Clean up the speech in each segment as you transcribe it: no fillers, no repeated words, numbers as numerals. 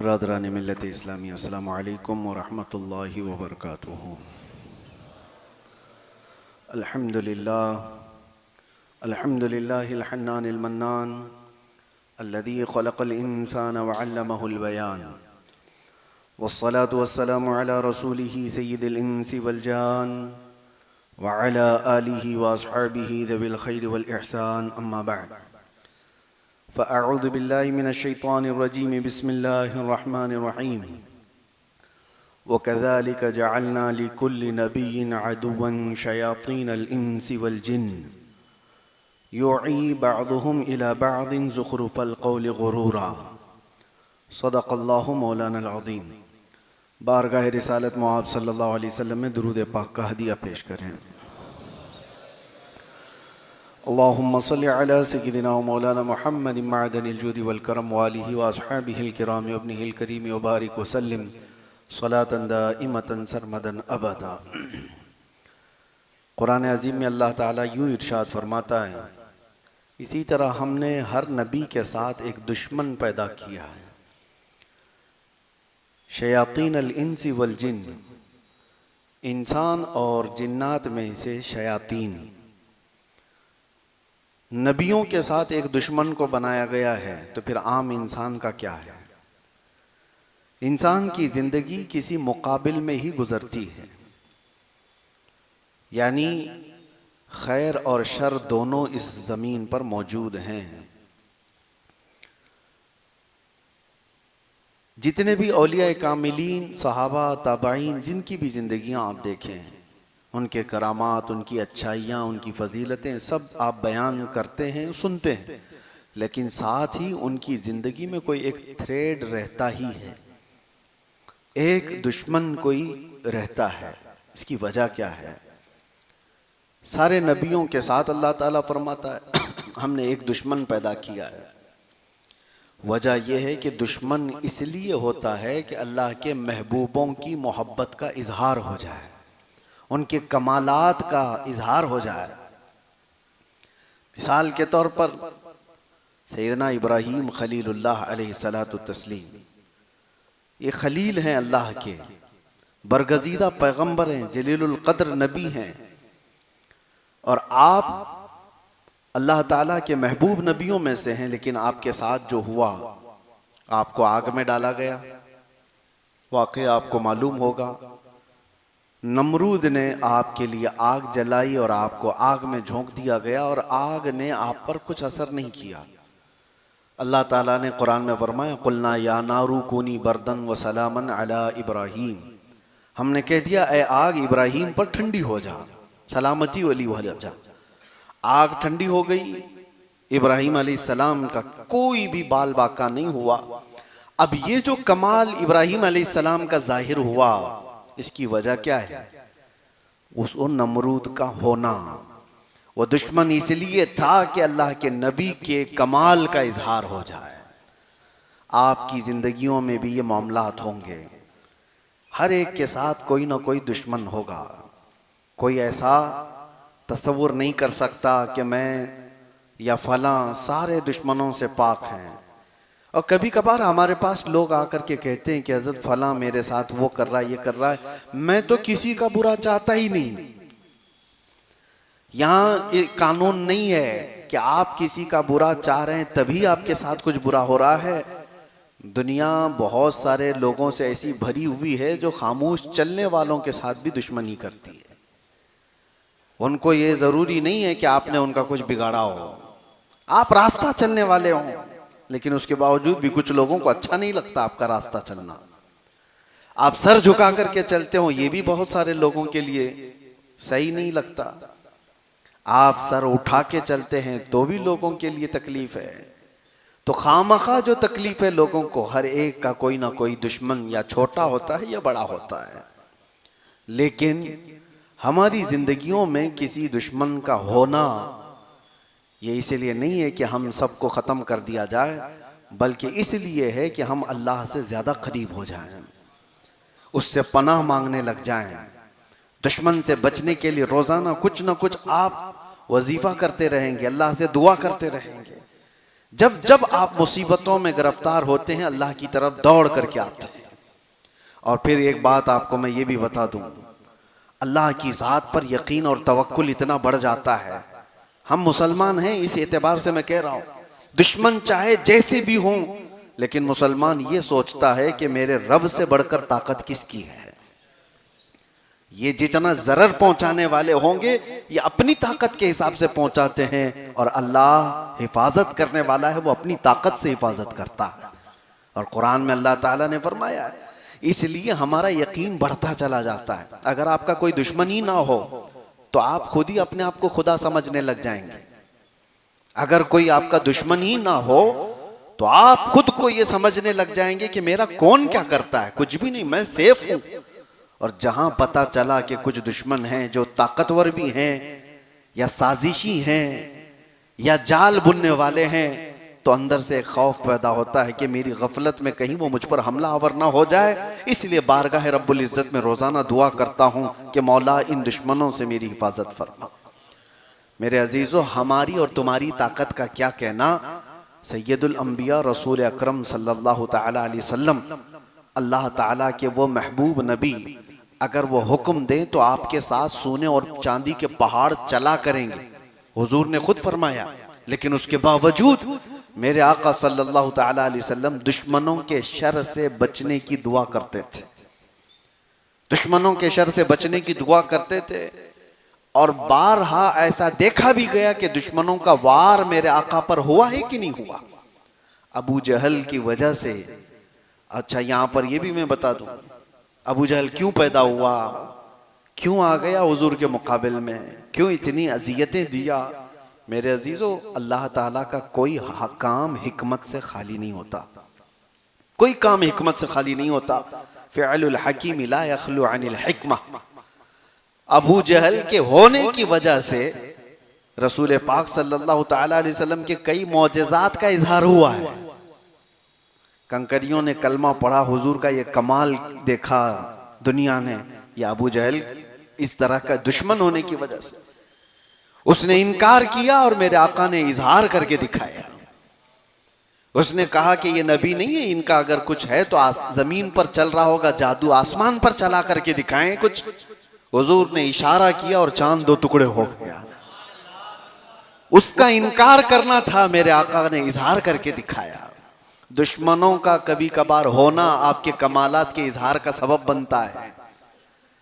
برادران ملت اسلامی، السلام علیکم ورحمۃ اللہ وبرکاتہ۔ الحمد للہ الحنان المنان الذي خلق الإنسان وعلمه البيان، والصلاة والسلام على رسوله سيد الإنس والجان وعلى آله وأصحابه ذوي الخير والإحسان، أما بعد فأعوذ بالله من الشيطان الرجيم، بسم الله الرحمن الرحيم، وكذلك جعلنا لكل نبي عدوا شياطين الإنس والجن يوحي بعضهم إلى بعض زخرف القول غرورا، صدق الله مولانا العظیم۔ بارگاہ رسالت معاب صلی اللہ علیہ وسلم میں درود پاک کا ہدیہ پیش کریں۔ اللہم صلی علی سیدنا و مولانا محمد معدن الجود والکرم وآلہ واصحابہ الکرام وابنہ الکریم وبارک وسلم صلاة دائمة سرمدا ابدا۔ قرآن عظیم میں اللہ تعالیٰ یوں ارشاد فرماتا ہے، اسی طرح ہم نے ہر نبی کے ساتھ ایک دشمن پیدا کیا ہے، شیاطین الانس والجن، انسان اور جنات میں سے شیاطین۔ نبیوں کے ساتھ ایک دشمن کو بنایا گیا ہے، تو پھر عام انسان کا کیا ہے؟ انسان کی زندگی کسی مقابل میں ہی گزرتی ہے، یعنی خیر اور شر دونوں اس زمین پر موجود ہیں۔ جتنے بھی اولیاء کاملین، صحابہ، تابعین، جن کی بھی زندگیاں آپ دیکھیں، ان کے کرامات، ان کی اچھائیاں، ان کی فضیلتیں سب آپ بیان کرتے ہیں، سنتے ہیں، لیکن ساتھ ہی ان کی زندگی میں کوئی ایک تھریڈ رہتا ہی ہے، ایک دشمن کوئی رہتا ہے۔ اس کی وجہ کیا ہے؟ سارے نبیوں کے ساتھ اللہ تعالیٰ فرماتا ہے ہم نے ایک دشمن پیدا کیا ہے۔ وجہ یہ ہے کہ دشمن اس لیے ہوتا ہے کہ اللہ کے محبوبوں کی محبت کا اظہار ہو جائے، ان کے کمالات کا اظہار ہو جائے۔ مثال کے طور پر سیدنا ابراہیم خلیل اللہ علیہ السلام، یہ خلیل ہیں اللہ کے، برگزیدہ پیغمبر ہیں، جلیل القدر نبی ہیں، اور آپ اللہ تعالیٰ کے محبوب نبیوں میں سے ہیں، لیکن آپ کے ساتھ جو ہوا، آپ کو آگ میں ڈالا گیا۔ واقعہ آپ کو معلوم ہوگا، نمرود نے آپ کے لیے آگ جلائی اور آپ کو آگ میں جھونک دیا گیا، اور آگ نے آپ پر کچھ اثر نہیں کیا۔ اللہ تعالیٰ نے قرآن میں فرمایا، قُلْنَا يَا نَارُ كُونِي بَرْدًا وَسَلَامًا عَلَىٰ إِبْرَاهِيمَ، ہم نے کہہ دیا اے آگ ابراہیم پر ٹھنڈی ہو جا، سلامتی والی ہو جا۔ آگ ٹھنڈی ہو گئی، ابراہیم علیہ السلام کا کوئی بھی بال باقا نہیں ہوا۔ اب یہ جو کمال ابراہیم علیہ السلام کا ظاہر ہوا، اس کی وجہ کیا ہے؟ اس نمرود کا ہونا۔ وہ دشمن اس لیے تھا کہ اللہ کے نبی کے کمال کا اظہار ہو جائے۔ آپ کی زندگیوں میں بھی یہ معاملات ہوں گے، ہر ایک کے ساتھ کوئی نہ کوئی دشمن ہوگا۔ کوئی ایسا تصور نہیں کر سکتا کہ میں یا فلاں سارے دشمنوں سے پاک ہیں۔ اور کبھی کبھار ہمارے پاس لوگ آ کر کے کہتے ہیں کہ حضرت فلاں میرے ساتھ وہ کر رہا ہے، یہ کر رہا ہے، میں تو کسی کا برا چاہتا ہی نہیں۔ یہاں یہ قانون نہیں ہے کہ آپ کسی کا برا چاہ رہے ہیں تبھی آپ کے ساتھ کچھ برا ہو رہا ہے۔ دنیا بہت سارے لوگوں سے ایسی بھری ہوئی ہے جو خاموش چلنے والوں کے ساتھ بھی دشمنی کرتی ہے۔ ان کو یہ ضروری نہیں ہے کہ آپ نے ان کا کچھ بگاڑا ہو، آپ راستہ چلنے والے ہوں، لیکن اس کے باوجود بھی کچھ لوگوں کو اچھا نہیں لگتا آپ کا راستہ چلنا۔ آپ سر جھکا کر کے چلتے ہوں، یہ بھی بہت سارے لوگوں کے لیے صحیح نہیں لگتا۔ آپ سر اٹھا کے چلتے ہیں تو بھی لوگوں کے لیے تکلیف ہے۔ تو خامخواہ جو تکلیف ہے لوگوں کو، ہر ایک کا کوئی نہ کوئی دشمن یا چھوٹا ہوتا ہے یا بڑا ہوتا ہے، لیکن ہماری زندگیوں میں کسی دشمن کا ہونا یہ اس لیے نہیں ہے کہ ہم سب کو ختم کر دیا جائے، بلکہ اس لیے ہے کہ ہم اللہ سے زیادہ قریب ہو جائیں، اس سے پناہ مانگنے لگ جائیں۔ دشمن سے بچنے کے لیے روزانہ کچھ نہ کچھ آپ وظیفہ کرتے رہیں گے، اللہ سے دعا کرتے رہیں گے۔ جب جب آپ مصیبتوں میں گرفتار ہوتے ہیں اللہ کی طرف دوڑ کر کے آتے ہیں. اور پھر ایک بات آپ کو میں یہ بھی بتا دوں، اللہ کی ذات پر یقین اور توکل اتنا بڑھ جاتا ہے. ہم مسلمان ہیں اس اعتبار سے میں کہہ رہا ہوں، دشمن چاہے جیسے بھی ہوں لیکن مسلمان یہ سوچتا ہے کہ میرے رب سے بڑھ کر طاقت کس کی ہے. یہ جتنا ضرر پہنچانے والے ہوں گے یہ اپنی طاقت کے حساب سے پہنچاتے ہیں، اور اللہ حفاظت کرنے والا ہے، وہ اپنی طاقت سے حفاظت کرتا ہے. اور قرآن میں اللہ تعالیٰ نے فرمایا ہے، اس لیے ہمارا یقین بڑھتا چلا جاتا ہے. اگر آپ کا کوئی دشمن ہی نہ ہو تو آپ خود ہی اپنے آپ کو خدا سمجھنے لگ جائیں گے. اگر کوئی آپ کا دشمن ہی نہ ہو تو آپ خود کو یہ سمجھنے لگ جائیں گے کہ میرا کون کیا کرتا ہے، کچھ بھی نہیں، میں سیف ہوں. اور جہاں پتا چلا کہ کچھ دشمن ہیں جو طاقتور بھی ہیں یا سازشی ہیں یا جال بننے والے ہیں، تو اندر سے ایک خوف پیدا ہوتا ہے کہ میری غفلت میں کہیں وہ مجھ پر حملہ آور نہ ہو جائے. اس لیے بارگاہ رب العزت میں روزانہ دعا کرتا ہوں کہ مولا ان دشمنوں سے میری حفاظت فرما. میرے عزیزو، ہماری اور تمہاری طاقت کا کیا کہنا. سید الانبیاء رسول اکرم صلی اللہ تعالی علیہ وسلم، اللہ تعالیٰ کے وہ محبوب نبی، اگر وہ حکم دیں تو آپ کے ساتھ سونے اور چاندی کے پہاڑ چلا کریں گے. حضور نے خود فرمایا. لیکن اس کے باوجود میرے آقا صلی اللہ تعالیٰ علیہ وسلم دشمنوں کے شر سے بچنے کی دعا کرتے تھے. دشمنوں کے شر سے بچنے کی دعا کرتے تھے. اور بارہا ایسا دیکھا بھی گیا کہ دشمنوں کا وار میرے آقا پر ہوا ہے کہ نہیں ہوا. ابو جہل کی وجہ سے، اچھا یہاں پر یہ بھی میں بتا دوں ابو جہل کیوں پیدا ہوا، کیوں آ گیا حضور کے مقابل میں، کیوں اتنی اذیتیں دیا. میرے عزیزو، اللہ تعالیٰ کا کوئی کام حکمت سے خالی نہیں ہوتا. کوئی کام حکمت سے خالی نہیں ہوتا. فعل الحکیم لا یخلو عن الحکمہ. ابو جہل کے ہونے کی وجہ سے رسول پاک صلی اللہ تعالیٰ علیہ وسلم کے کئی معجزات کا اظہار ہوا ہے. کنکریوں نے کلمہ پڑھا، حضور کا یہ کمال دیکھا دنیا نے. یا ابو جہل اس طرح کا دشمن ہونے کی وجہ سے اس نے انکار کیا اور میرے آقا نے اظہار کر کے دکھایا. اس نے کہا کہ یہ نبی نہیں ہے، ان کا اگر کچھ ہے تو زمین پر چل رہا ہوگا جادو، آسمان پر چلا کر کے دکھائیں کچھ. حضور نے اشارہ کیا اور چاند دو ٹکڑے ہو گیا. اس کا انکار کرنا تھا، میرے آقا نے اظہار کر کے دکھایا. دشمنوں کا کبھی کبھار ہونا آپ کے کمالات کے اظہار کا سبب بنتا ہے.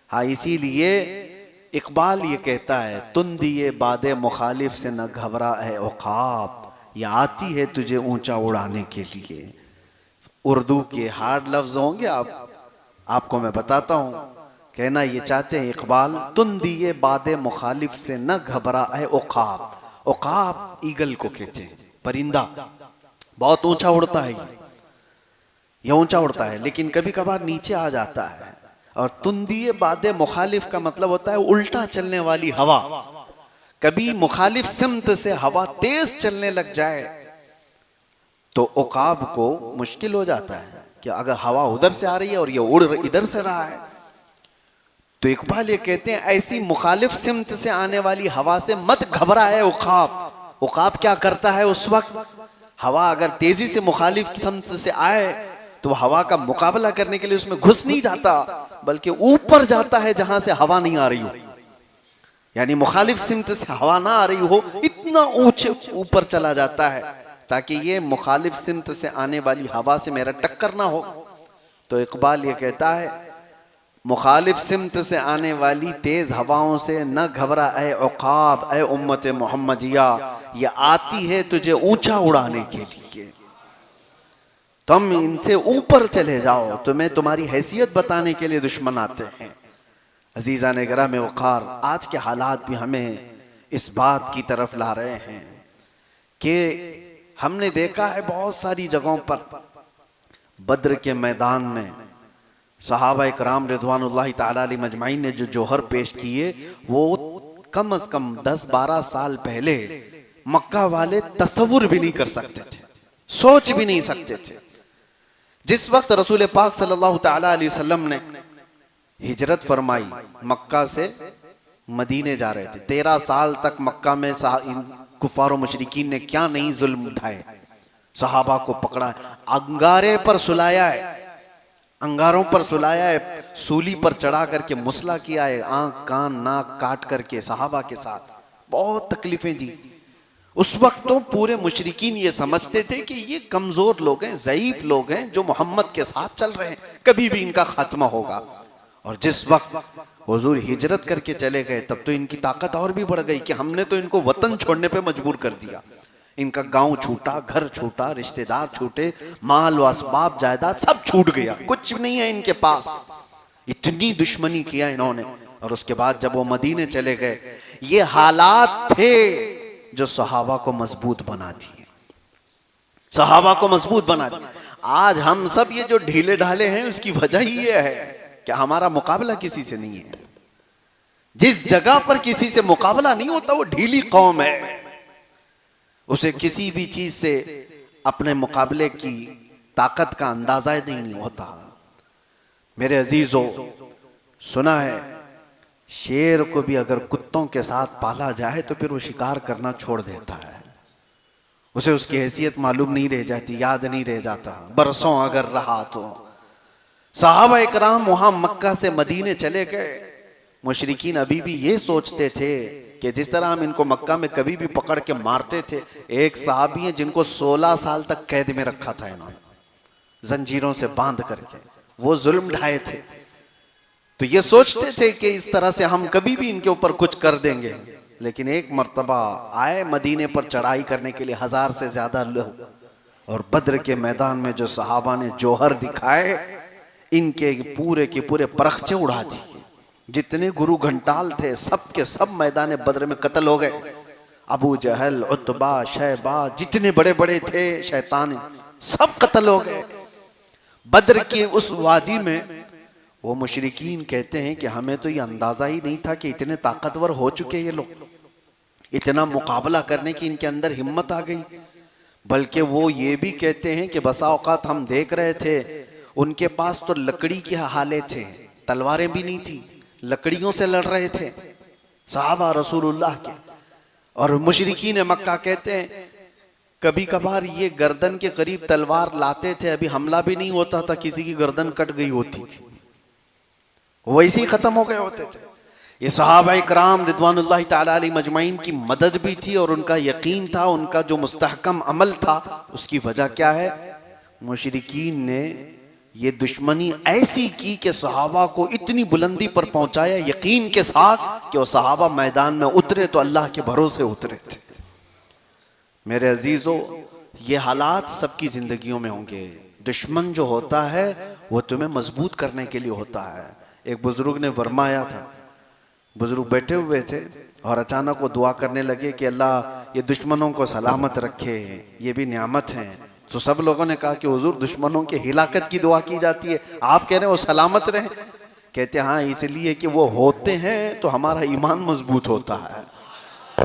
ہاں، اسی لیے اقبال یہ کہتا ہے، تندیے باد مخالف سے نہ گھبرا اے عقاب، یہ آتی ہے تجھے اونچا اڑانے کے لیے. اردو کے ہارڈ لفظ ہوں گے آپ کو میں بتاتا ہوں. کہنا یہ چاہتے ہیں اقبال، تندیے باد مخالف سے نہ گھبرا اے عقاب. عقاب ایگل کو کہتے ہیں، پرندہ بہت اونچا اڑتا ہے. یہ اونچا اڑتا ہے لیکن کبھی کبھار نیچے آ جاتا ہے. اور تندیے باد مخالف کا مطلب ہوتا ہے الٹا چلنے والی ہوا. کبھی مخالف سمت سے ہوا تیز چلنے لگ جائے تو عقاب کو مشکل ہو جاتا ہے کہ اگر ہوا ادھر سے آ رہی ہے اور یہ اڑ ادھر سے رہا ہے. تو اقبال یہ کہتے ہیں ایسی مخالف سمت سے آنے والی ہوا سے مت گھبرائے عقاب. عقاب کیا کرتا ہے اس وقت؟ ہوا اگر تیزی سے مخالف سمت سے آئے تو وہ ہوا کا مقابلہ کرنے کے لیے اس میں گھس نہیں جاتا بلکہ اوپر جاتا ہے جہاں سے ہوا نہیں آ رہی ہو. یعنی مخالف سمت سے ہوا نہ آ رہی ہو اتنا اونچے اوپر چلا جاتا ہے تاکہ یہ مخالف سمت سے آنے والی ہوا سے میرا ٹکر نہ ہو. تو اقبال یہ کہتا ہے مخالف سمت سے آنے والی تیز ہواؤں سے نہ گھبرا اے عقاب، اے امت محمدیہ، یہ آتی ہے تجھے اونچا اڑانے کے لیے. تم ان سے اوپر چلے جاؤ، تمہیں تمہاری حیثیت بتانے کے لیے دشمن آتے ہیں. عزیزان گرامی وقار، آج کے حالات بھی ہمیں اس بات کی طرف لا رہے ہیں کہ ہم نے دیکھا ہے بہت ساری جگہوں پر بدر کے میدان میں صحابہ اکرام رضوان اللہ تعالی علیہ مجمعین نے جو جوہر پیش کیے وہ کم از کم 10-12 سال پہلے مکہ والے تصور بھی نہیں کر سکتے تھے، سوچ بھی نہیں سکتے تھے. جس وقت رسول پاک صلی اللہ تعالی علیہ وسلم نے ہجرت فرمائی، مکہ سے مدینے جا رہے تھے. 13 سال تک مکہ میں کفار و مشرکین نے کیا نہیں ظلم اٹھائے. صحابہ کو پکڑا ہے، انگارے پر سلایا ہے، انگاروں پر سلایا ہے، سولی پر چڑھا کر کے مسلا کیا ہے، آنکھ کان ناک کاٹ کر کے صحابہ کے ساتھ بہت تکلیفیں دی۔ اس وقت تو پورے مشرکین یہ سمجھتے تھے کہ یہ کمزور لوگ ہیں، ضعیف لوگ ہیں جو محمد کے ساتھ چل رہے ہیں، کبھی بھی ان کا خاتمہ ہوگا۔ اور جس وقت حضور ہجرت کر کے چلے گئے تب تو ان کی طاقت اور بھی بڑھ گئی کہ ہم نے تو ان کو وطن چھوڑنے پہ مجبور کر دیا، ان کا گاؤں چھوٹا، گھر چھوٹا، رشتہ دار چھوٹے، مال و اسباب جائیداد سب چھوٹ گیا، کچھ نہیں ہے ان کے پاس، اتنی دشمنی کیا انہوں نے۔ اور اس کے بعد جب وہ مدینے چلے گئے، یہ حالات تھے جو صحابہ کو مضبوط بنا دیے، صحابہ کو مضبوط بنا دیے۔ آج ہم سب یہ جو ڈھیلے ڈھالے ہیں اس کی وجہ ہی یہ ہے کہ ہمارا مقابلہ کسی سے نہیں ہے۔ جس جگہ پر کسی سے مقابلہ نہیں ہوتا وہ ڈھیلی قوم ہے، اسے کسی بھی چیز سے اپنے مقابلے کی طاقت کا اندازہ نہیں ہوتا۔ میرے عزیزو، سنا ہے شیر کو بھی اگر کتوں کے ساتھ پالا جائے تو پھر وہ شکار کرنا چھوڑ دیتا ہے، اسے اس کی حیثیت معلوم نہیں رہ جاتی، یاد نہیں رہ جاتا، برسوں اگر رہا تو۔ صحابہ اکرام وہاں مکہ سے مدینے چلے گئے، مشرکین ابھی بھی یہ سوچتے تھے کہ جس طرح ہم ان کو مکہ میں کبھی بھی پکڑ کے مارتے تھے، ایک صحابی ہیں جن کو 16 سال تک قید میں رکھا تھا انہوں نے، زنجیروں سے باندھ کر کے، وہ ظلم ڈھائے تھے، تو یہ سوچتے تھے کہ اس طرح سے ہم کبھی بھی ان کے اوپر کچھ کر دیں گے۔ لیکن ایک مرتبہ آئے مدینے پر چڑھائی کرنے کے لیے 1000 سے زیادہ لوگ، اور بدر کے میدان میں جو صحابہ نے جوہر دکھائے، ان کے پورے پرخچے اڑا دیے، جتنے گرو گھنٹال تھے سب کے سب میدان بدر میں قتل ہو گئے۔ ابو جہل، عتبہ، شیبہ، جتنے بڑے بڑے تھے شیطان، سب قتل ہو گئے۔ بدر کی اس وادی میں وہ مشرکین کہتے ہیں کہ ہمیں تو یہ اندازہ ہی نہیں تھا کہ اتنے طاقتور ہو چکے یہ لوگ، اتنا مقابلہ کرنے کی ان کے اندر ہمت آ گئی۔ بلکہ وہ یہ بھی کہتے ہیں کہ بسا اوقات ہم دیکھ رہے تھے ان کے پاس تو لکڑی کے حالے تھے، تلواریں بھی نہیں تھی، لکڑیوں سے لڑ رہے تھے صحابہ رسول اللہ کے۔ اور مشرکین مکہ کہتے ہیں کبھی کبھار یہ گردن کے قریب تلوار لاتے تھے، ابھی حملہ بھی نہیں ہوتا تھا، کسی کی گردن کٹ گئی ہوتی تھی، ویسے ہی ختم ہو گئے ہوتے تھے۔ یہ صحابہ اکرام رضوان اللہ تعالی علیہ مجمعین کی مدد بھی تھی، اور ان کا یقین تھا، ان کا جو مستحکم عمل تھا۔ اس کی وجہ کیا ہے؟ مشرکین نے یہ دشمنی ایسی کی کہ صحابہ کو اتنی بلندی پر پہنچایا یقین کے ساتھ کہ وہ صحابہ میدان میں اترے تو اللہ کے بھروسے اترے تھے۔ میرے عزیزو، یہ حالات سب کی زندگیوں میں ہوں گے۔ دشمن جو ہوتا ہے وہ تمہیں مضبوط کرنے کے لیے ہوتا ہے۔ ایک بزرگ نے فرمایا تھا، بزرگ بیٹھے ہوئے تھے اور اچانک وہ دعا کرنے لگے کہ اللہ یہ دشمنوں کو سلامت رکھے، یہ بھی نعمت ہیں۔ تو سب لوگوں نے کہا کہ حضور دشمنوں کی ہلاکت کی دعا کی جاتی ہے، آپ کہہ رہے ہیں وہ سلامت رہیں؟ کہتے ہاں اس لیے کہ وہ ہوتے ہیں تو ہمارا ایمان مضبوط ہوتا ہے،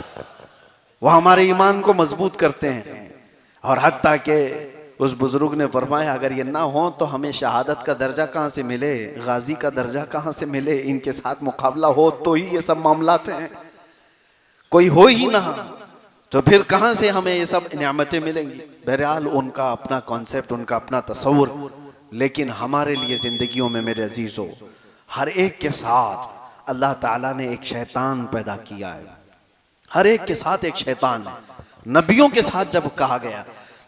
وہ ہمارے ایمان کو مضبوط کرتے ہیں۔ اور حتیٰ کہ اس بزرگ نے فرمایا اگر یہ نہ ہو تو ہمیں شہادت کا درجہ کہاں سے ملے، غازی کا درجہ کہاں سے ملے؟ ان کے ساتھ مقابلہ ہو تو ہی یہ سب معاملات ہیں، کوئی ہو ہی نہ تو پھر کہاں سے ہمیں یہ سب نعمتیں ملیں گی؟ بہرحال ان کا اپنا کانسیپٹ، ان کا اپنا تصور، لیکن ہمارے لیے زندگیوں میں میرے عزیزو ہر ایک کے ساتھ اللہ تعالیٰ نے ایک شیطان پیدا کیا ہے، ہر ایک کے ساتھ ایک شیطان ہے۔ نبیوں کے ساتھ جب کہا گیا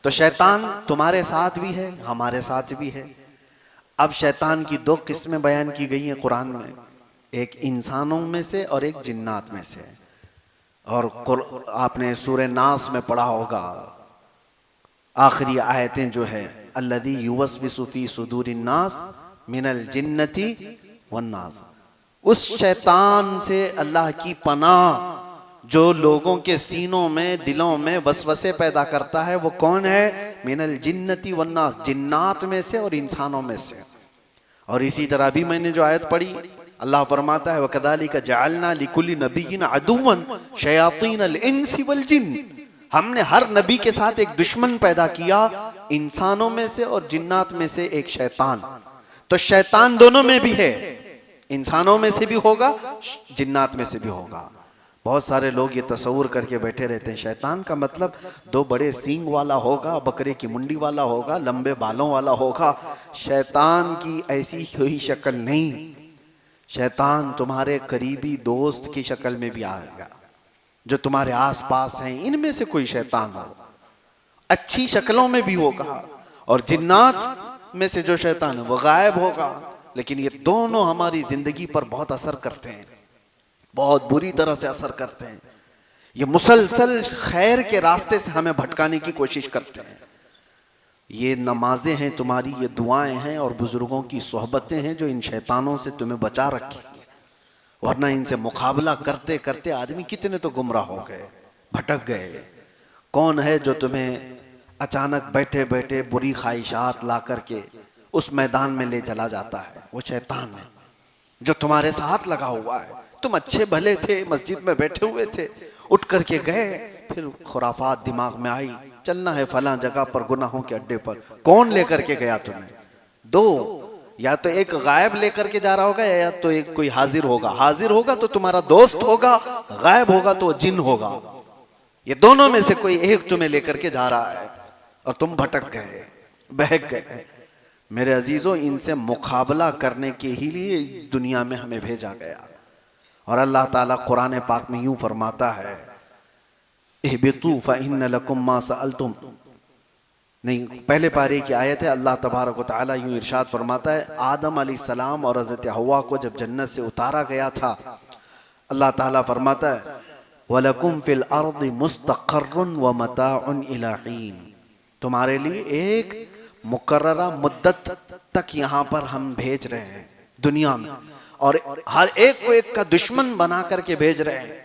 تو شیطان تمہارے ساتھ بھی ہے، ہمارے ساتھ بھی ہے۔ اب شیطان کی 2 قسمیں بیان کی گئی ہیں قرآن میں، ایک انسانوں میں سے اور ایک جنات میں سے۔ اور آپ نے سورہ ناس میں پڑھا ہوگا آخری آیتیں جو ہے الذی یوسوس فی صدور الناس من الجنۃ والناس، اس شیطان سے اللہ کی پناہ جو لوگوں کے سینوں میں دلوں میں وسوسے پیدا کرتا ہے، وہ کون ہے؟ من الجنۃ والناس، جنات میں سے اور انسانوں میں سے۔ اور اسی طرح بھی میں نے جو آیت پڑھی اللہ فرماتا ہے وَكَذَلِكَ جَعَلْنَا لِكُلِّ نَبِيٍّ عَدُوًّا شَيَاطِينَ الْإِنسِ وَالْجِنِّ، ہم نے ہر نبی کے ساتھ ایک دشمن پیدا کیا، انسانوں میں سے اور جنات میں سے ایک شیطان۔ تو شیطان دونوں میں بھی ہے، انسانوں میں سے بھی ہوگا، جنات میں سے بھی ہوگا۔ بہت سارے لوگ یہ تصور کر کے بیٹھے رہتے ہیں شیطان کا مطلب 2 بڑے سینگ والا ہوگا، بکرے کی منڈی والا ہوگا، لمبے بالوں والا ہوگا۔ شیطان کی ایسی کوئی شکل نہیں۔ شیطان تمہارے قریبی دوست کی شکل میں بھی آئے گا، جو تمہارے آس پاس ہیں ان میں سے کوئی شیطان ہو، اچھی شکلوں میں بھی ہوگا، اور جنات میں سے جو شیطان ہے وہ غائب ہوگا۔ لیکن یہ دونوں ہماری زندگی پر بہت اثر کرتے ہیں، بہت بری طرح سے اثر کرتے ہیں۔ یہ مسلسل خیر کے راستے سے ہمیں بھٹکانے کی کوشش کرتے ہیں۔ یہ نمازیں ہیں تمہاری، یہ دعائیں ہیں اور بزرگوں کی صحبتیں ہیں جو ان شیطانوں سے تمہیں بچا رکھی ہیں، ورنہ ان سے مقابلہ کرتے کرتے آدمی کتنے تو گمراہ ہو گئے، بھٹک گئے۔ کون ہے جو تمہیں اچانک بیٹھے بیٹھے بری خواہشات لا کر کے اس میدان میں لے چلا جاتا ہے؟ وہ شیطان ہے جو تمہارے ساتھ لگا ہوا ہے۔ تم اچھے بھلے تھے، مسجد میں بیٹھے ہوئے تھے، اٹھ کر کے گئے، پھر خرافات دماغ میں آئی، چلنا ہے فلاں جگہ پر گناہوں کے اڈے پر۔ کون لے کر کے گیا تمہیں؟ 2، یا تو ایک غائب لے کر کے جا رہا ہوگا، یا تو ایک کوئی حاضر ہوگا۔ حاضر ہوگا تو تمہارا دوست ہوگا، غائب ہوگا تو وہ جن ہوگا۔ یہ دونوں میں سے کوئی ایک تمہیں لے کر کے جا رہا ہے اور تم بھٹک گئے، بہک گئے۔ میرے عزیزوں، ان سے مقابلہ کرنے کے ہی لیے اس دنیا میں ہمیں بھیجا گیا۔ اور اللہ تعالیٰ قرآن پاک میں یوں فرماتا ہے، اہبطوا فإن لکم ما سألتم، نہیں، پہلے پارے کی آیت ہے۔ اللہ تبارک و تعالیٰ یوں ارشاد فرماتا ہے، آدم علیہ السلام اور حضرت حوا کو جب جنت سے اتارا گیا تھا، اللہ تعالیٰ فرماتا ہے وَلَكُمْ فِي الْأَرْضِ مُسْتَقَرٌ وَمَتَاعٌ إِلَىٰ حِينٍ، تمہارے لیے ایک مقررہ مدت تک یہاں پر ہم بھیج رہے ہیں دنیا میں، اور ہر ایک کو ایک کا دشمن بنا کر کے بھیج رہے ہیں۔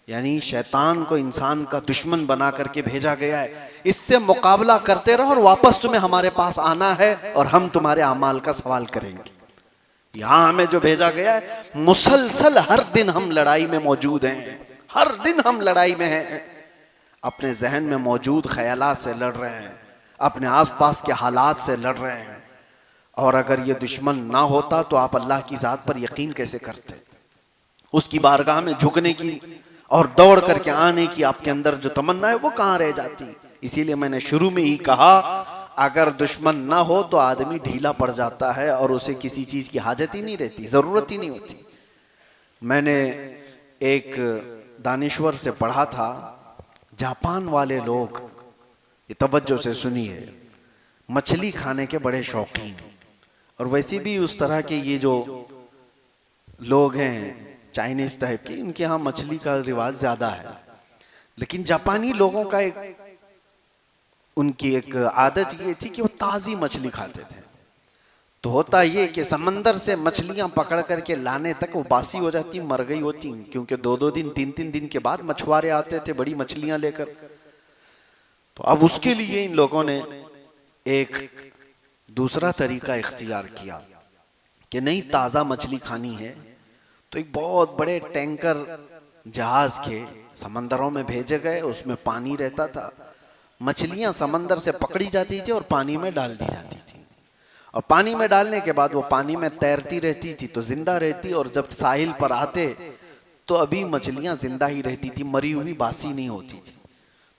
یعنی شیطان کو انسان کا دشمن بنا کر کے بھیجا گیا ہے، اس سے مقابلہ کرتے رہو اور واپس تمہیں ہمارے پاس آنا ہے اور ہم تمہارے اعمال کا سوال کریں گے۔ یہاں ہمیں جو بھیجا گیا ہے، مسلسل ہر دن ہم لڑائی میں موجود ہیں، ہر دن ہم لڑائی میں ہیں، اپنے ذہن میں موجود خیالات سے لڑ رہے ہیں، اپنے آس پاس کے حالات سے لڑ رہے ہیں۔ اور اگر یہ دشمن نہ ہوتا تو آپ اللہ کی ذات پر یقین کیسے کرتے؟ اس کی بارگاہ میں جھکنے کی اور دوڑ کر کے آنے کی آپ کے اندر جو تمنا ہے وہ کہاں رہ جاتی؟ اسی لیے میں نے شروع میں ہی کہا، اگر دشمن نہ ہو تو آدمی ڈھیلا پڑ جاتا ہے اور اسے کسی چیز کی حاجت ہی نہیں رہتی، ضرورت ہی نہیں ہوتی۔ میں نے ایک دانشور سے پڑھا تھا، جاپان والے لوگ، یہ توجہ سے سنیے، مچھلی کھانے کے بڑے شوقین، اور ویسے بھی اس طرح کے یہ جو لوگ ہیں چائنیز ٹائپ کے، ان کے ہاں مچھلی کا رواج زیادہ ہے۔ لیکن جاپانی لوگوں کا ان کی ایک عادت یہ تھی کہ وہ تازی مچھلی کھاتے تھے۔ تو ہوتا یہ کہ سمندر سے مچھلیاں پکڑ کر کے لانے تک وہ باسی ہو جاتی، مر گئی ہوتی، کیونکہ 2 دن 3 دن کے بعد مچھوارے آتے تھے بڑی مچھلیاں لے کر۔ تو اب اس کے لیے ان لوگوں نے ایک دوسرا طریقہ اختیار کیا کہ نہیں، تازہ مچھلی کھانی ہے تو ایک بہت بڑے ٹینکر جہاز کے سمندروں میں بھیجے گئے، اس میں پانی رہتا تھا، مچھلیاں سمندر سے پکڑی جاتی تھی اور پانی میں ڈال دی جاتی تھی، اور پانی میں ڈالنے کے بعد وہ پانی میں تیرتی رہتی تھی تو زندہ رہتی، اور جب ساحل پر آتے تو ابھی مچھلیاں زندہ ہی رہتی تھی، مری ہوئی باسی نہیں ہوتی تھی۔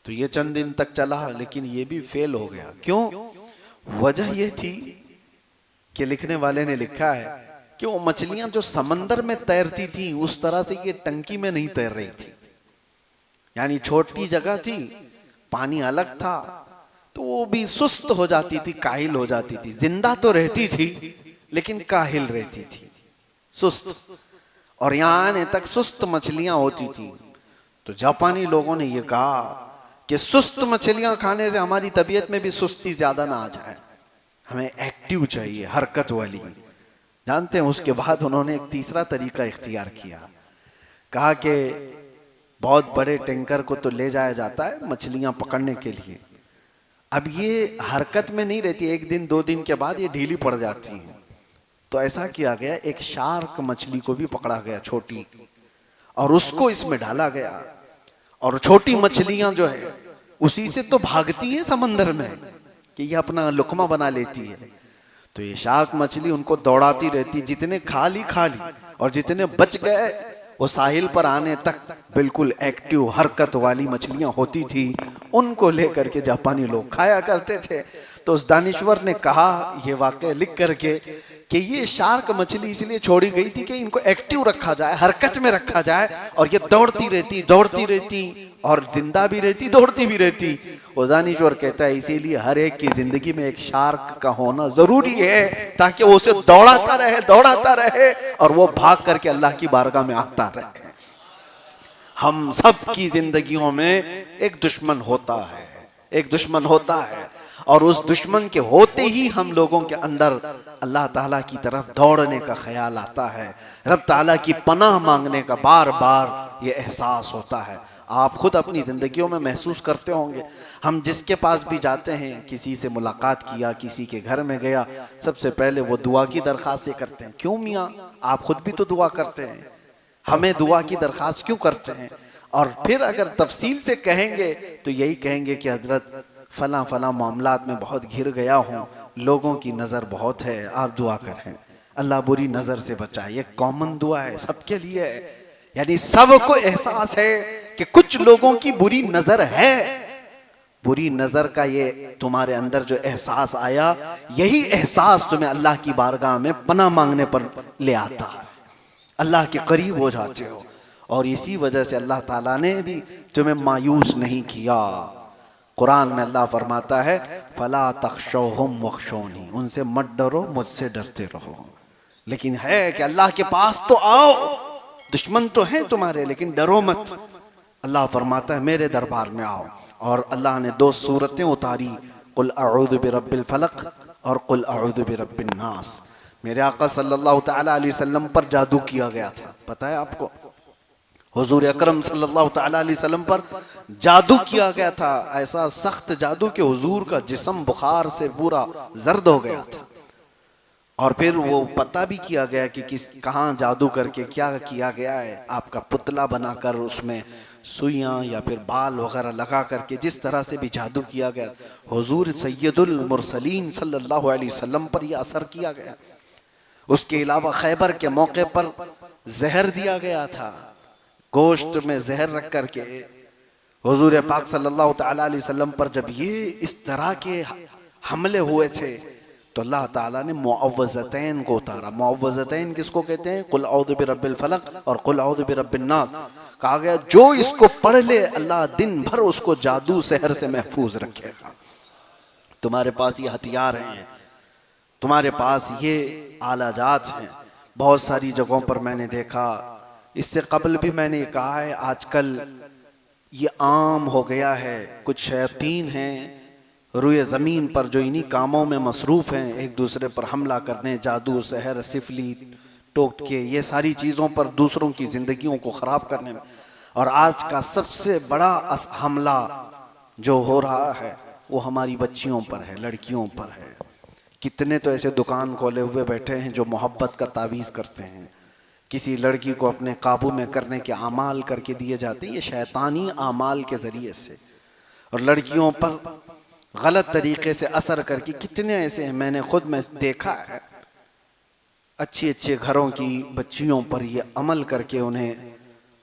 تو یہ چند دن تک چلا، لیکن یہ بھی فیل ہو گیا۔ کیوں؟ وجہ یہ تھی کہ لکھنے والے نے لکھا ہے کہ وہ مچھلیاں جو سمندر میں تیرتی تھیں اس طرح سے یہ ٹنکی میں نہیں تیر رہی تھی، یعنی چھوٹی جگہ تھی، پانی الگ تھا، تو وہ بھی سست ہو جاتی تھی، کاہل ہو جاتی تھی، زندہ تو رہتی تھی لیکن کاہل رہتی تھی، سست، اور یہاں آنے تک سست مچھلیاں ہوتی تھی۔ تو جاپانی لوگوں نے یہ کہا کہ سست مچھلیاں کھانے سے ہماری طبیعت میں بھی سستی زیادہ نہ آ جائے، ہمیں ایکٹیو چاہیے، حرکت والی۔ جانتے ہیں اس کے بعد انہوں نے ایک تیسرا طریقہ اختیار کیا، کہا کہ بہت بڑے ٹینکر کو تو لے جایا جاتا ہے مچھلیاں پکڑنے کے لیے، اب یہ حرکت میں نہیں رہتی، 1 دن 2 دن کے بعد یہ ڈھیلی پڑ جاتی ہیں۔ تو ایسا کیا گیا، ایک شارک مچھلی کو بھی پکڑا گیا چھوٹی، اور اس کو اس میں ڈالا گیا، اور چھوٹی مچھلیاں جو ہے اسی سے تو بھاگتی ہیں سمندر میں کہ یہ اپنا لقمہ بنا لیتی ہے، تو یہ شارک مچھلی ان کو دوڑاتی رہتی، جتنے کھا لی، اور جتنے بچ گئے وہ ساحل پر آنے تک بالکل ایکٹیو حرکت والی مچھلیاں ہوتی تھی، ان کو لے کر کے جاپانی لوگ کھایا کرتے تھے۔ تو اس دانشور نے کہا یہ واقعہ لکھ کر کے کہ یہ شارک مچھلی اس لیے چھوڑی گئی تھی کہ ان کو ایکٹیو رکھا جائے، حرکت میں رکھا جائے، اور یہ دوڑتی رہتی اور زندہ بھی رہتی، دوڑتی بھی رہتی۔ وہ دانشور کہتا ہے اسی لیے ہر ایک کی زندگی میں ایک شارک کا ہونا ضروری ہے، تاکہ وہ اسے دوڑاتا رہے اور وہ بھاگ کر کے اللہ کی بارگاہ میں آتا رہے۔ ہم سب کی زندگیوں میں ایک دشمن ہوتا ہے، اور اس دشمن کے ہوتے ہی ہم لوگوں کے اندر اللہ تعالیٰ کی طرف دوڑنے کا خیال آتا ہے، رب تعالیٰ کی پناہ مانگنے کا بار بار یہ احساس ہوتا ہے۔ آپ خود اپنی زندگیوں میں محسوس کرتے ہوں گے، ہم جس کے پاس بھی جاتے ہیں، کسی سے ملاقات کیا، کسی کے گھر میں گیا، سب سے پہلے وہ دعا کی درخواستیں کرتے ہیں۔ کیوں میاں؟ آپ خود بھی تو دعا کرتے ہیں، ہمیں دعا کی درخواست کیوں کرتے ہیں؟ اور پھر اگر تفصیل سے کہیں گے تو یہی کہیں گے کہ حضرت فلاں معاملات میں بہت گھر گیا ہوں، لوگوں کی نظر بہت ہے، آپ دعا کریں اللہ بری نظر سے بچائے۔ یہ کامن دعا ہے، سب کے لیے ہے، یعنی سب کو احساس ہے کہ کچھ لوگوں کی بری نظر ہے۔ بری نظر کا یہ تمہارے اندر جو احساس آیا، یہی احساس تمہیں اللہ کی بارگاہ میں پناہ مانگنے پر لے آتا ہے، اللہ کے قریب ہو جاتے ہو، اور اسی وجہ سے اللہ تعالیٰ نے بھی تمہیں مایوس نہیں کیا۔ قرآن میں اللہ فرماتا ہے فَلَا تَخْشَوْهُمْ وَخْشَوْنِي، ان سے مت ڈرو، مجھ سے ڈرتے رہو۔ لیکن ہے کہ اللہ کے پاس تو آؤ، دشمن تو ہیں تمہارے لیکن ڈرو مت۔ اللہ فرماتا ہے میرے دربار میں آؤ، اور اللہ نے 2 سورتیں اتاری، قُلْ أَعُوذُ بِرَبِّ الْفَلَقِ اور قُلْ أَعُوذُ بِرَبِّ النَّاسِ۔ میرے آقا صلی اللہ تعالیٰ علیہ وسلم پر جادو کیا گیا تھا، پتہ ہے آپ کو؟ حضور اکرم صلی اللہ تعالیٰ علیہ وسلم پر جادو کیا گیا تھا، ایسا سخت جادو کہ حضور کا جسم بخار سے پورا زرد ہو گیا تھا، اور پھر وہ پتہ بھی کیا گیا کہ کہاں جادو کر کے کیا کیا گیا ہے۔ آپ کا پتلا بنا کر اس میں سوئیاں یا پھر بال وغیرہ لگا کر کے جس طرح سے بھی جادو کیا گیا، حضور سید المرسلین صلی اللہ علیہ وسلم پر یہ اثر کیا گیا۔ اس کے علاوہ خیبر کے موقع پر زہر دیا گیا تھا، گوشت میں زہر رکھ کر کے حضور پاک صلی اللہ تعالیٰ علیہ وسلم پر جب یہ اس طرح کے حملے ہوئے تھے تو اللہ تعالیٰ نے معوذتین کو اتارا۔ معوذتین کس کو کہتے ہیں؟ قل اعوذ برب الفلق اور قل اعوذ برب الناس۔ کہا گیا جو اس کو پڑھ لے اللہ دن بھر اس کو جادو سحر سے محفوظ رکھے گا۔ تمہارے پاس یہ ہتھیار ہیں، تمہارے پاس یہ آلہ جات ہیں۔ بہت ساری جگہوں پر میں نے دیکھا، اس سے قبل بھی میں نے یہ کہا ہے، آج کل یہ عام ہو گیا ہے، کچھ شیاطین ہیں روئے زمین پر جو انہی کاموں میں مصروف ہیں، ایک دوسرے پر حملہ کرنے، جادو سحر سفلی ٹوٹکے، یہ ساری چیزوں پر دوسروں کی زندگیوں کو خراب کرنے میں۔ اور آج کا سب سے بڑا حملہ جو ہو رہا ہے وہ ہماری بچیوں پر ہے، لڑکیوں پر ہے۔ کتنے تو ایسے دکان کھولے ہوئے بیٹھے ہیں جو محبت کا تعویذ کرتے ہیں، کسی لڑکی کو اپنے قابو میں کرنے کے اعمال کر کے دیے جاتے ہیں، یہ شیطانی اعمال کے ذریعے سے، اور لڑکیوں پر غلط طریقے سے اثر کر کے کتنے ایسے ہیں، میں نے خود میں دیکھا ہے، اچھی اچھے گھروں کی بچیوں پر یہ عمل کر کے انہیں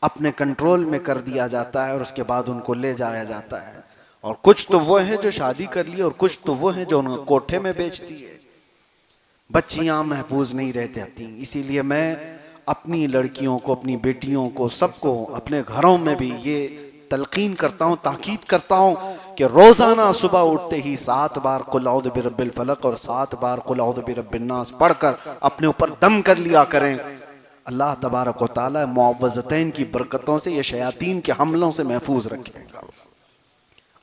اپنے کنٹرول میں کر دیا جاتا ہے، اور اس کے بعد ان کو لے جایا جاتا ہے۔ اور کچھ تو وہ ہیں جو شادی کر لی، اور کچھ تو وہ ہیں جو ان کو کوٹھے میں بیچتی ہے۔ بچیاں محفوظ نہیں رہ جاتی، اسی لیے میں اپنی لڑکیوں کو، اپنی بیٹیوں کو، سب کو اپنے گھروں میں بھی یہ تلقین کرتا ہوں، تاکید کرتا ہوں کہ روزانہ صبح اٹھتے ہی 7 بار قل اعوذ برب الفلق اور 7 بار قل اعوذ برب الناس پڑھ کر اپنے اوپر دم کر لیا کریں۔ اللہ تبارک و تعالی معوذتین کی برکتوں سے یہ شیاطین کے حملوں سے محفوظ رکھے گا۔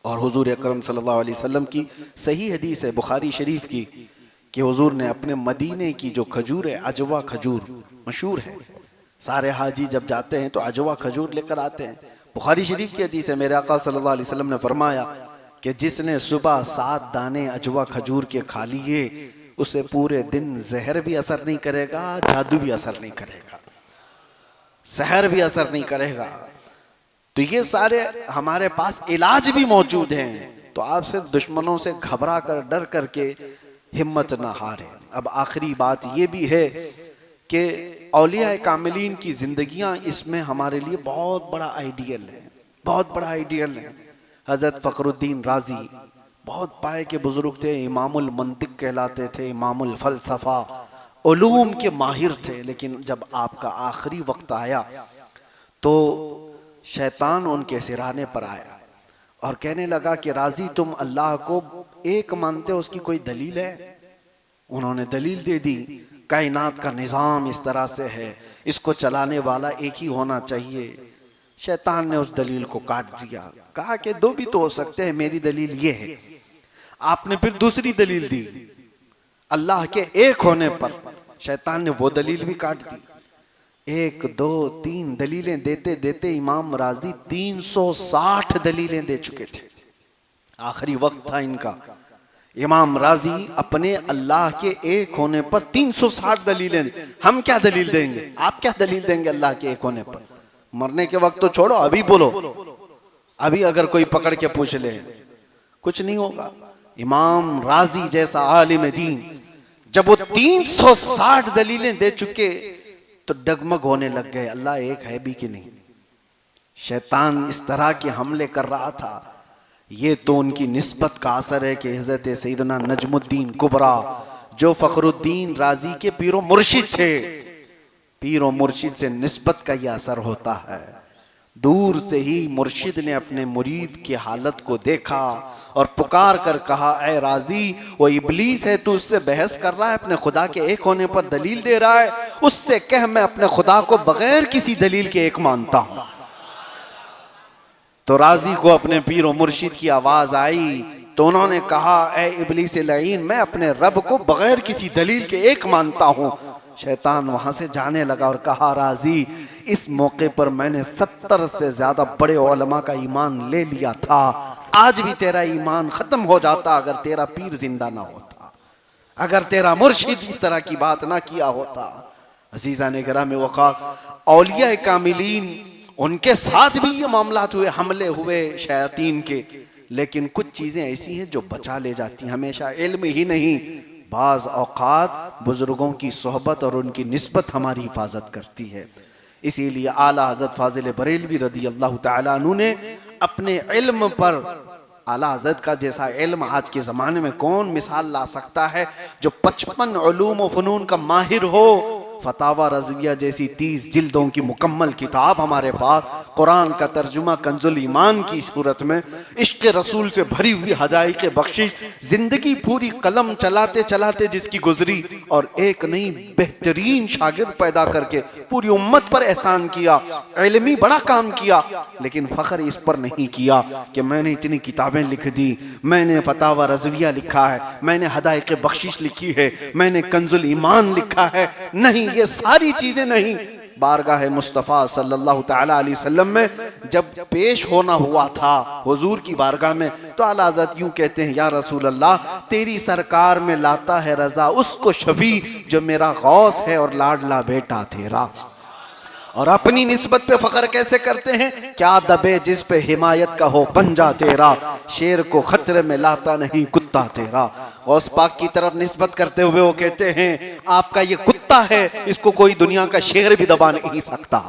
اور حضور اکرم صلی اللہ علیہ وسلم کی صحیح حدیث ہے بخاری شریف کی کہ حضور نے اپنے مدینے کی جو کھجور ہے، عجوا کھجور مشہور ہے، سارے حاجی جب جاتے ہیں تو عجوا کھجور لے کر آتے ہیں۔ بخاری شریف کی حدیث ہے، میرے آقا صلی اللہ علیہ وسلم نے فرمایا کہ جس نے صبح 7 دانے عجوا کھجور کے کھا لیے، اسے پورے دن زہر بھی اثر نہیں کرے گا، جادو بھی اثر نہیں کرے گا، سحر بھی اثر نہیں کرے گا۔ تو یہ سارے ہمارے پاس علاج بھی موجود ہیں، تو آپ صرف دشمنوں سے گھبرا کر ڈر کر کے ہمت نہ ہارے۔ اب آخری بات یہ بھی ہے کہ اولیاء کاملین کی زندگیاں اس میں ہمارے لیے بہت بڑا آئیڈیل ہے، بہت بڑا آئیڈیل ہے۔ حضرت فخر الدین رازی بہت پائے کے بزرگ تھے، امام المنطق کہلاتے تھے، امام الفلسفہ، علوم کے ماہر تھے، لیکن جب آپ کا آخری وقت آیا تو شیطان ان کے سرانے پر آیا اور کہنے لگا کہ رازی تم اللہ کو ایک مانتے ہو، اس کی کوئی دلیل ہے؟ انہوں نے دلیل دے دی، کائنات کا نظام اس طرح سے ہے، اس کو چلانے والا ایک ہی ہونا چاہیے۔ شیطان نے اس دلیل کو کاٹ دیا، کہا کہ دو بھی تو ہو سکتے ہیں، میری دلیل یہ ہے۔ آپ نے پھر دوسری دلیل دی اللہ کے ایک ہونے پر، شیطان نے وہ دلیل بھی کاٹ دی۔ ایک دو تین دلیلیں دیتے دیتے امام رازی 360 دلیلیں دے چکے تھے، آخری وقت تھا ان کا۔ امام رازی اپنے اللہ کے ایک ہونے پر 360 دلیلیں دیں۔ ہم کیا دلیل دیں گے؟ آپ کیا دلیل دیں گے اللہ کے ایک ہونے پر؟ مرنے کے وقت تو چھوڑو، ابھی بولو، ابھی اگر کوئی پکڑ کے پوچھ لے کچھ نہیں ہوگا۔ امام رازی جیسا عالم دین جب وہ 360 دلیلیں دے چکے تو ڈگمگ ہونے لگ گئے، اللہ ایک ہے بھی کہ نہیں۔ شیطان اس طرح کے حملے کر رہا تھا، یہ تو ان کی نسبت کا اثر ہے کہ حضرت سیدنا نجم الدین کبریٰ جو فخر الدین رازی کے پیر و مرشد تھے، پیر و مرشد سے نسبت کا یہ اثر ہوتا ہے۔ دور سے ہی مرشد نے اپنے مرید کی حالت کو دیکھا اور پکار کر کہا، اے رازی وہ ابلیس ہے، تو اس سے بحث کر رہا ہے، اپنے خدا کے ایک ہونے پر دلیل دے رہا ہے، اس سے کہہ میں اپنے خدا کو بغیر کسی دلیل کے ایک مانتا ہوں۔ تو رازی کو اپنے پیر و مرشد کی آواز آئی تو انہوں نے کہا، اے ابلیس لعین، میں اپنے رب کو بغیر کسی دلیل کے ایک مانتا ہوں۔ شیطان وہاں سے جانے لگا اور کہا، رازی اس موقع پر میں نے 70 سے زیادہ بڑے علماء کا ایمان لے لیا تھا، آج بھی تیرا ایمان ختم ہو جاتا اگر تیرا پیر زندہ نہ ہوتا، اگر تیرا مرشد اس طرح کی بات نہ کیا ہوتا۔ عزیزان گرام وقار، اولیاء کاملین ان کے ساتھ بھی یہ معاملات ہوئے، حملے ہوئے شیاطین کے، لیکن کچھ چیزیں ایسی ہیں جو بچا لے جاتی ہیں۔ ہمیشہ علم ہی نہیں، بعض اوقات بزرگوں کی صحبت اور ان کی نسبت ہماری حفاظت کرتی ہے۔ اسی لیے اعلیٰ حضرت فاضل بریلوی رضی اللہ تعالیٰ عنہ نے اپنے علم پر، اعلیٰ حضرت کا جیسا علم آج کے زمانے میں کون مثال لا سکتا ہے، جو 55 علوم و فنون کا ماہر ہو۔ فتاوی رضویہ جیسی 30 جلدوں کی مکمل کتاب ہمارے پاس، قرآن کا ترجمہ کنز الایمان کی صورت میں، عشق رسول سے بھری ہوئی حدائق بخشش، زندگی پوری قلم چلاتے چلاتے جس کی گزری، اور ایک نہیں بہترین شاگرد پیدا کر کے پوری امت پر احسان کیا، علمی بڑا کام کیا، لیکن فخر اس پر نہیں کیا کہ میں نے اتنی کتابیں لکھ دی، میں نے فتاوی رضویہ لکھا ہے، میں نے حدائق بخشش لکھی ہے، میں نے کنز الایمان لکھا ہے۔ نہیں، یہ ساری چیزیں نہیں۔ بارگاہ مصطفیٰ صلی اللہ تعالیٰ علیہ وسلم میں جب پیش ہونا ہوا تھا حضور کی بارگاہ میں، تو اعلیٰ حضرت یوں کہتے ہیں، یا رسول اللہ تیری سرکار میں لاتا ہے رضا اس کو شفیع جو میرا غوث ہے اور لاڈلا بیٹا تیرا۔ اور اپنی نسبت پہ فخر کیسے کرتے ہیں، کیا دبے جس پہ حمایت کا ہو پنجہ تیرا، شیر کو خطرے میں لاتا نہیں کتا تیرا۔ غوث پاک کی طرف نسبت کرتے ہوئے وہ کہتے ہیں، آپ کا یہ کتا ہے، اس کو کوئی دنیا کا شیر بھی دبا نہیں سکتا۔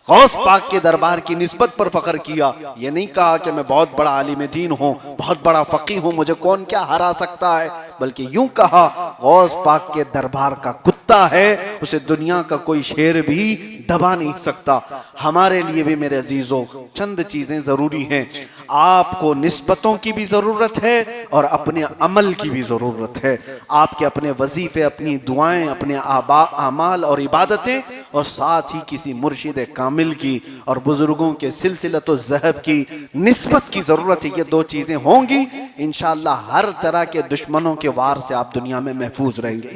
غوث پاک کے دربار کی نسبت پر فخر کیا، یہ نہیں کہا کہ میں بہت بڑا عالم دین ہوں، بہت بڑا فقیہ ہوں، مجھے کون کیا ہرا سکتا ہے، بلکہ یوں کہا غوث پاک کے دربار کا کتا ہے، اسے دنیا کا کوئی شیر بھی دبا نہیں سکتا۔ ہمارے لیے بھی میرے عزیزوں چند چیزیں ضروری ہیں، آپ کو نسبتوں کی بھی ضرورت ہے اور اپنے عمل کی بھی ضرورت ہے۔ آپ کے اپنے وظیفے، اپنی دعائیں، اپنے اعمال اور عبادتیں، اور ساتھ ہی کسی مرشد کامل کی اور بزرگوں کے سلسلۃ الذہب کی نسبت کی ضرورت ہے۔ یہ دو چیزیں ہوں گی، انشاءاللہ ہر طرح کے دشمنوں کے وار سے آپ دنیا میں محفوظ رہیں گے،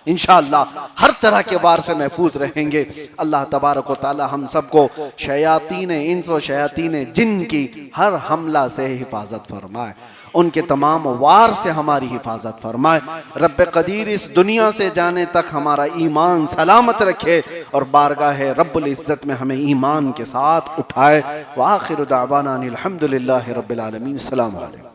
انشاءاللہ ہر طرح کے وار سے محفوظ رہیں گے۔ اللہ تبارک و تعالی ہم سب کو شیاطین انس و شیاطین جن کی ہر حملہ سے حفاظت فرمائے، ان کے تمام وار سے ہماری حفاظت فرمائے۔ رب قدیر اس دنیا سے جانے تک ہمارا ایمان سلامت رکھے اور بارگاہ رب العزت میں ہمیں ایمان کے ساتھ اٹھائے۔ وآخر دعوانا الحمدللہ رب العالمین۔ السلام علیکم۔